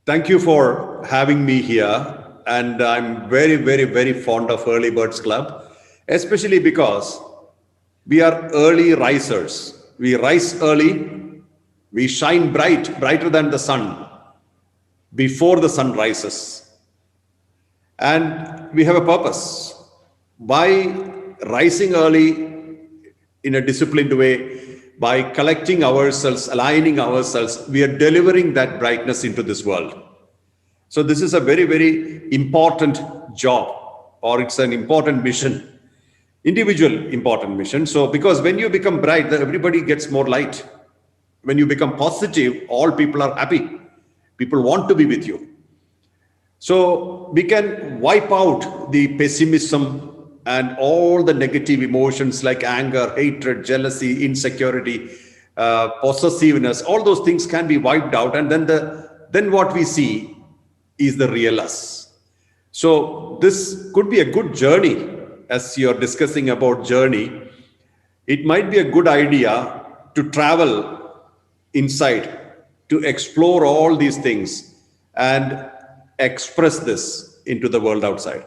Thank you for having me here. And I'm very, very, very fond of Early Birds Club, especially because we are early risers. We rise early, we shine bright, brighter than the sun before the sun rises. And we have a purpose. By rising early in a disciplined way, by collecting ourselves, aligning ourselves, we are delivering that brightness into this world. So this is a very, very important job, or it's an important mission, individual important mission. So because when you become bright, everybody gets more light. When you become positive, all people are happy. People want to be with you. So we can wipe out the pessimism and all the negative emotions like anger, hatred, jealousy, insecurity, possessiveness. All those things can be wiped out, and then what we see is the real us. So this could be a good journey. As you're discussing about journey, it might be a good idea to travel inside, to explore all these things and express this into the world outside.